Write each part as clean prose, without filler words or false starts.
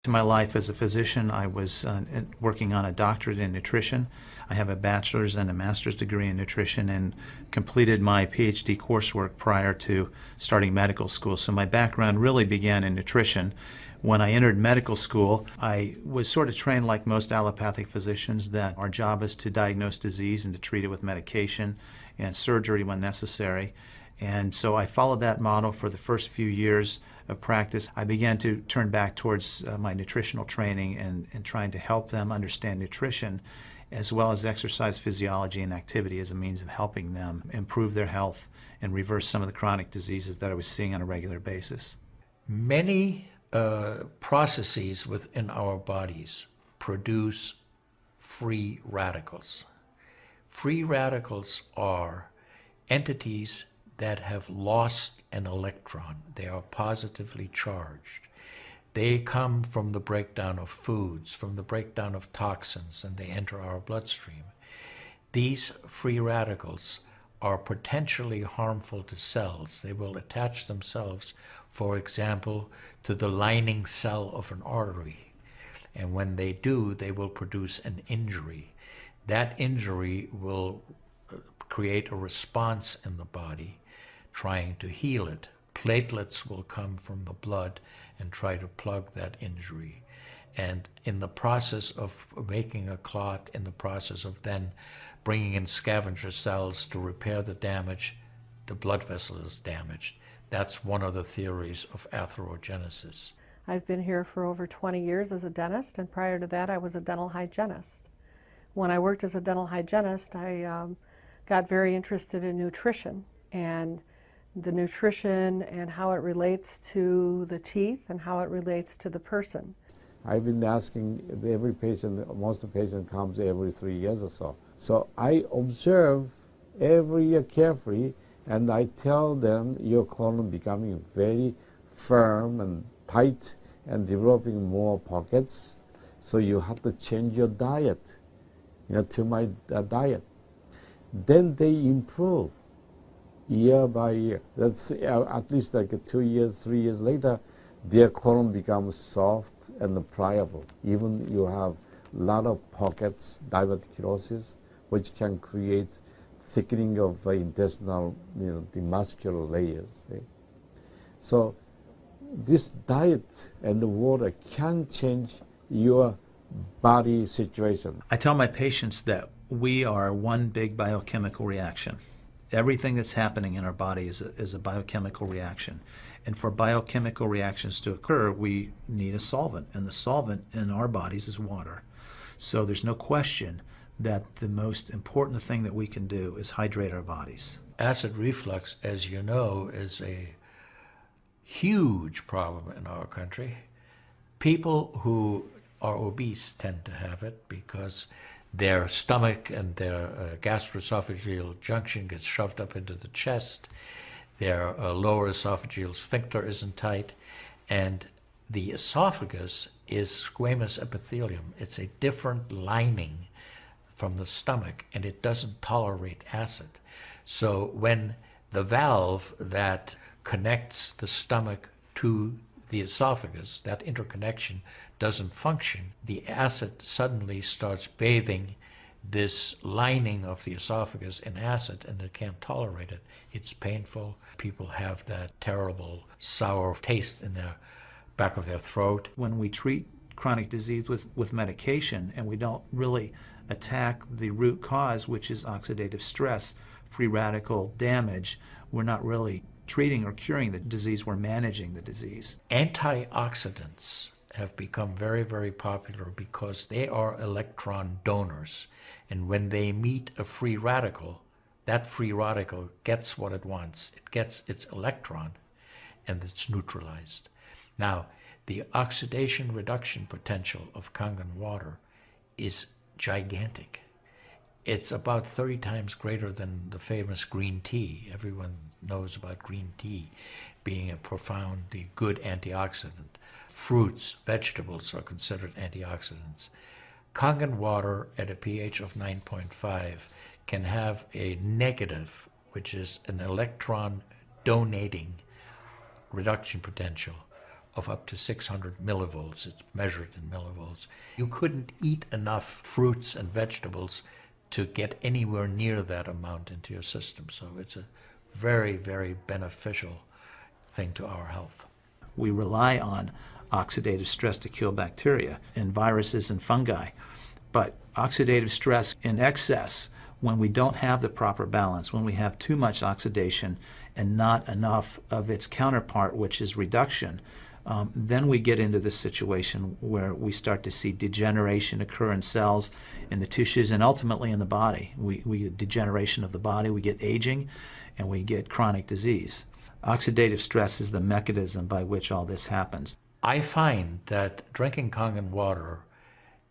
To my life as a physician, I was working on a doctorate in nutrition. I have a bachelor's and a master's degree in nutrition and completed my PhD coursework prior to starting medical school. So my background really began in nutrition. When I entered medical school, I was sort of trained like most allopathic physicians that our job is to diagnose disease and to treat it with medication and surgery when necessary. And so I followed that model for the first few years of practice. I began to turn back towards my nutritional training and trying to help them understand nutrition as well as exercise physiology and activity as a means of helping them improve their health and reverse some of the chronic diseases that I was seeing on a regular basis. Many processes within our bodies produce free radicals. Free radicals are entities that have lost an electron. They are positively charged. They come from the breakdown of foods, from the breakdown of toxins, and they enter our bloodstream. These free radicals are potentially harmful to cells. They will attach themselves, for example, to the lining cell of an artery. And when they do, they will produce an injury. That injury will create a response in the body trying to heal it. Platelets will come from the blood and try to plug that injury. And in the process of making a clot, in the process of then bringing in scavenger cells to repair the damage, the blood vessel is damaged. That's one of the theories of atherogenesis. I've been here for over 20 years as a dentist, and prior to that I was a dental hygienist. When I worked as a dental hygienist, I got very interested in nutrition and the nutrition and how it relates to the teeth and how it relates to the person. I've been asking every patient, most of the patient comes every 3 years or so. So I observe every year carefully, and I tell them your colon becoming very firm and tight and developing more pockets, so you have to change your diet, to my diet. Then they improve year by year. That's at least like 2 years, 3 years later, their colon becomes soft and pliable. Even you have a lot of pockets, diverticulosis, which can create thickening of intestinal, the muscular layers. So this diet and the water can change your body situation. I tell my patients that we are one big biochemical reaction. Everything that's happening in our body is a biochemical reaction. And for biochemical reactions to occur, we need a solvent. And the solvent in our bodies is water. So there's no question that the most important thing that we can do is hydrate our bodies. Acid reflux, as you know, is a huge problem in our country. People who are obese tend to have it because their stomach and their gastroesophageal junction gets shoved up into the chest. Their lower esophageal sphincter isn't tight, and the esophagus is squamous epithelium. It's a different lining from the stomach, and it doesn't tolerate acid. So when the valve that connects the stomach to the esophagus, that interconnection doesn't function, the acid suddenly starts bathing this lining of the esophagus in acid, and it can't tolerate it. It's painful. People have that terrible sour taste in the back of their throat. When we treat chronic disease with medication and we don't really attack the root cause, which is oxidative stress, free radical damage, we're not really treating or curing the disease, we're managing the disease. Antioxidants have become very, very popular because they are electron donors. And when they meet a free radical, that free radical gets what it wants. It gets its electron, and it's neutralized. Now, the oxidation reduction potential of Kangen water is gigantic. It's about 30 times greater than the famous green tea. Everyone knows about green tea being a profoundly good antioxidant. Fruits, vegetables are considered antioxidants. Kangen water at a pH of 9.5 can have a negative, which is an electron donating reduction potential of up to 600 millivolts. It's measured in millivolts. You couldn't eat enough fruits and vegetables to get anywhere near that amount into your system. So it's a very, very beneficial thing to our health. We rely on oxidative stress to kill bacteria and viruses and fungi. But oxidative stress in excess, when we don't have the proper balance, when we have too much oxidation and not enough of its counterpart, which is reduction, then we get into this situation where we start to see degeneration occur in cells, in the tissues, and ultimately in the body. We get degeneration of the body, we get aging, and we get chronic disease. Oxidative stress is the mechanism by which all this happens. I find that drinking Kangen water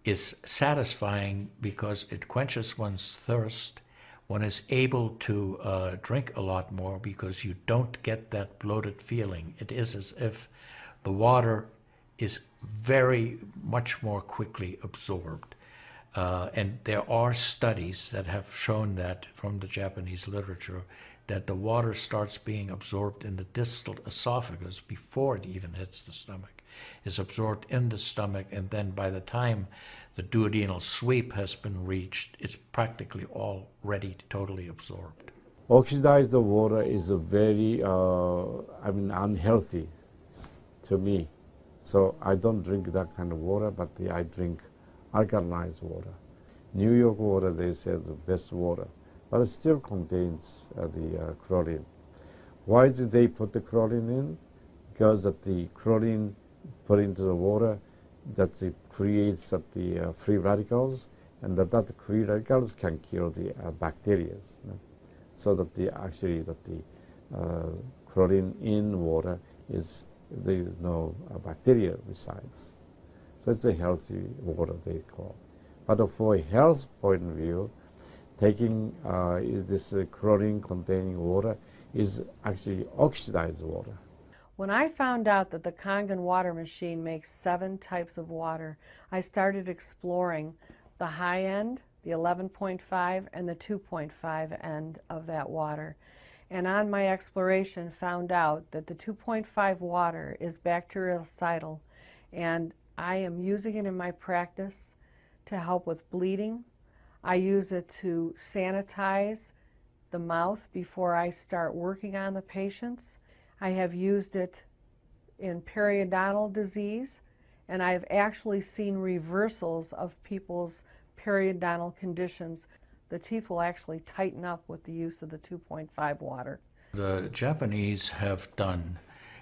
is satisfying because it quenches one's thirst. One is able to drink a lot more because you don't get that bloated feeling. It is as if the water is very much more quickly absorbed. And there are studies that have shown that from the Japanese literature, that the water starts being absorbed in the distal esophagus before it even hits the stomach. Is absorbed in the stomach, and then by the time the duodenal sweep has been reached, it's practically already totally absorbed. Oxidized water is a very, unhealthy to me. So I don't drink that kind of water, but I drink alkalized water. New York water, they say, the best water, but it still contains the chlorine. Why did they put the chlorine in? Because that the chlorine put into the water, that it creates the free radicals, and that free radicals can kill the bacteria. So that the chlorine in water is, there is no bacteria resides. So it's a healthy water, they call. But for a health point of view, taking this chlorine containing water is actually oxidized water. When I found out that the Kangen water machine makes 7 types of water, I started exploring the high end, the 11.5, and the 2.5 end of that water. And on my exploration, found out that the 2.5 water is bactericidal, and I am using it in my practice to help with bleeding. I use it to sanitize the mouth before I start working on the patients. I have used it in periodontal disease, and I've actually seen reversals of people's periodontal conditions. The teeth will actually tighten up with the use of the 2.5 water. The Japanese have done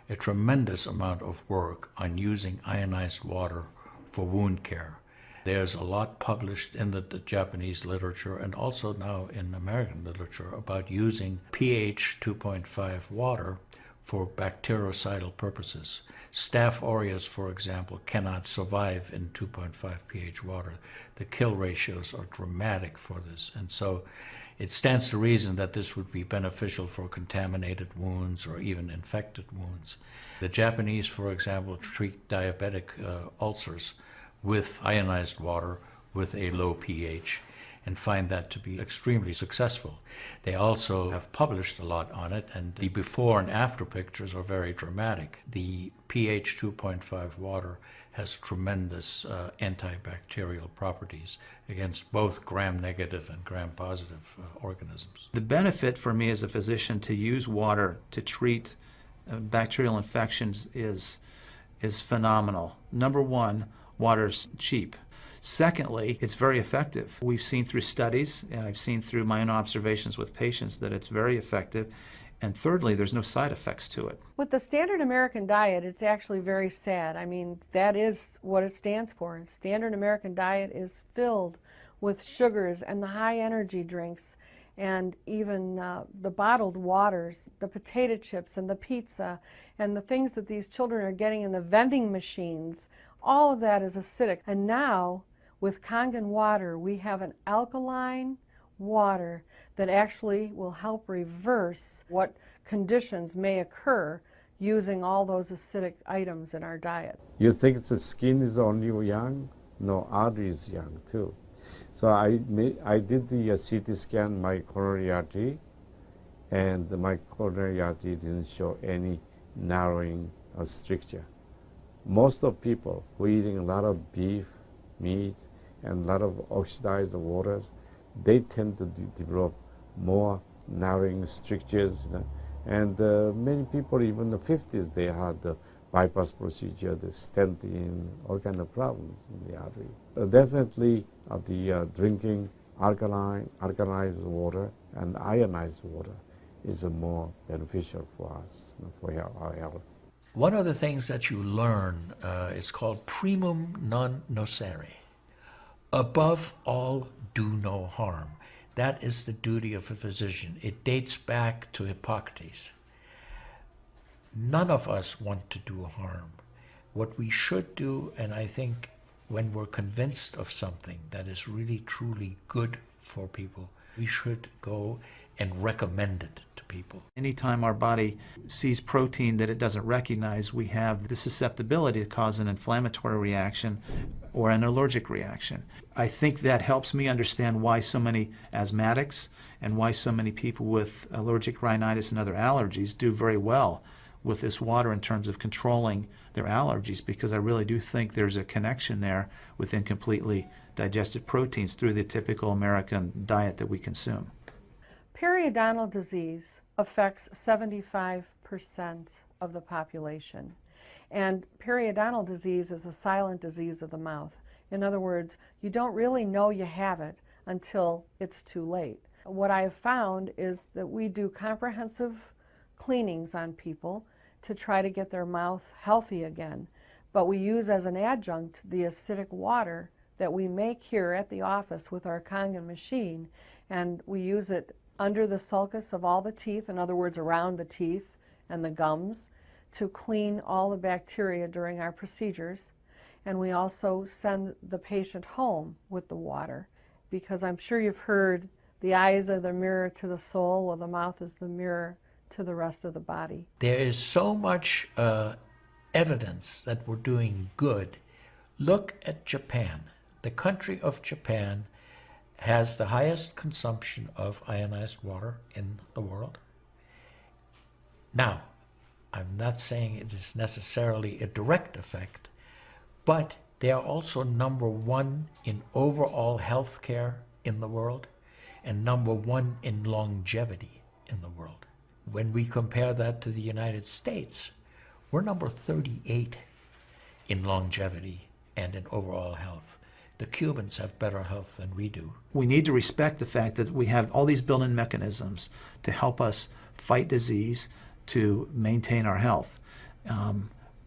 a tremendous amount of work on using ionized water for wound care. There's a lot published in the Japanese literature and also now in American literature about using pH 2.5 water for bactericidal purposes. Staph aureus, for example, cannot survive in 2.5 pH water. The kill ratios are dramatic for this, and so it stands to reason that this would be beneficial for contaminated wounds or even infected wounds. The Japanese, for example, treat diabetic ulcers with ionized water with a low pH and find that to be extremely successful. They also have published a lot on it, and the before and after pictures are very dramatic. The pH 2.5 water has tremendous antibacterial properties against both gram-negative and gram-positive organisms. The benefit for me as a physician to use water to treat bacterial infections is phenomenal. Number one, water's cheap. Secondly, it's very effective. We've seen through studies, and I've seen through my own observations with patients, that it's very effective. And thirdly, there's no side effects to it. With the standard American diet, it's actually very sad. I mean, that is what it stands for. Standard American diet is filled with sugars and the high energy drinks, and even the bottled waters, the potato chips and the pizza, and the things that these children are getting in the vending machines. All of that is acidic. And now, with Kangen water, we have an alkaline water that actually will help reverse what conditions may occur using all those acidic items in our diet. You think the skin is only young? No, artery is young too. So I did the CT scan, my coronary artery, and my coronary artery didn't show any narrowing or stricture. Most of people who are eating a lot of beef, meat, and a lot of oxidized waters, they tend to develop more narrowing strictures. And many people, even in the 50s, they had the bypass procedure, the stenting, all kind of problems in the artery. Definitely the drinking alkalized water and ionized water is more beneficial for us, for our health. One of the things that you learn is called primum non nocere. Above all, do no harm. That is the duty of a physician. It dates back to Hippocrates. None of us want to do harm. What we should do, and I think when we're convinced of something that is really truly good for people, we should go and recommend it to people. Anytime our body sees protein that it doesn't recognize, we have the susceptibility to cause an inflammatory reaction or an allergic reaction. I think that helps me understand why so many asthmatics and why so many people with allergic rhinitis and other allergies do very well with this water in terms of controlling their allergies, because I really do think there's a connection there with incompletely digested proteins through the typical American diet that we consume. Periodontal disease affects 75% of the population. And periodontal disease is a silent disease of the mouth. In other words, you don't really know you have it until it's too late. What I have found is that we do comprehensive cleanings on people to try to get their mouth healthy again. But we use as an adjunct the acidic water that we make here at the office with our Kangen machine, and we use it under the sulcus of all the teeth, in other words, around the teeth and the gums, to clean all the bacteria during our procedures. And we also send the patient home with the water, because I'm sure you've heard the eyes are the mirror to the soul, well, the mouth is the mirror to the rest of the body. There is so much evidence that we're doing good. Look at Japan. The country of Japan has the highest consumption of ionized water in the world. Now, I'm not saying it is necessarily a direct effect, but they are also number one in overall health care in the world and number one in longevity in the world. When we compare that to the United States, we're number 38 in longevity and in overall health. The Cubans have better health than we do. We need to respect the fact that we have all these built-in mechanisms to help us fight disease, to maintain our health.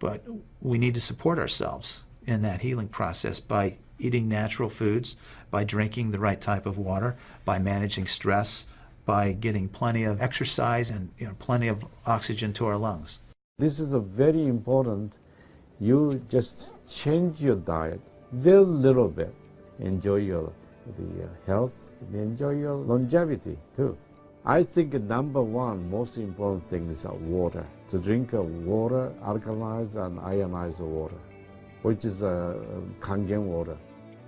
But we need to support ourselves in that healing process by eating natural foods, by drinking the right type of water, by managing stress, by getting plenty of exercise and plenty of oxygen to our lungs. This is a very important. You just change your diet very little bit. Enjoy the health, enjoy your longevity too. I think number one most important thing is water. To drink water, alkalized and ionized water, which is Kangen water.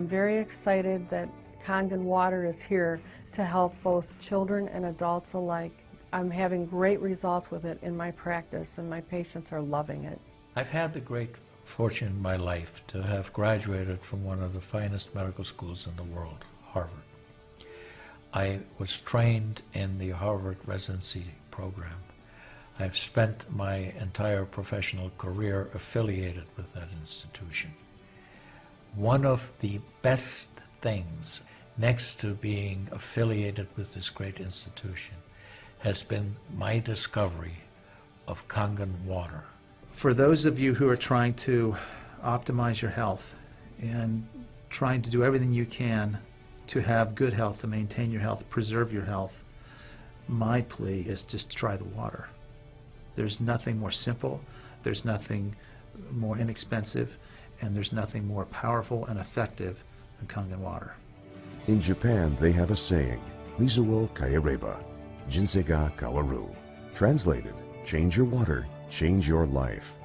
I'm very excited that Kangen water is here to help both children and adults alike. I'm having great results with it in my practice, and my patients are loving it. I've had the great fortune in my life to have graduated from one of the finest medical schools in the world, Harvard. I was trained in the Harvard residency program. I've spent my entire professional career affiliated with that institution. One of the best things, next to being affiliated with this great institution, has been my discovery of Kangen water. For those of you who are trying to optimize your health and trying to do everything you can to have good health, to maintain your health, preserve your health, my plea is just try the water. There's nothing more simple, there's nothing more inexpensive, and there's nothing more powerful and effective than Kangen water. In Japan, they have a saying, Mizu wo kaereba, jinsei ga kawaru. Translated, change your water, change your life.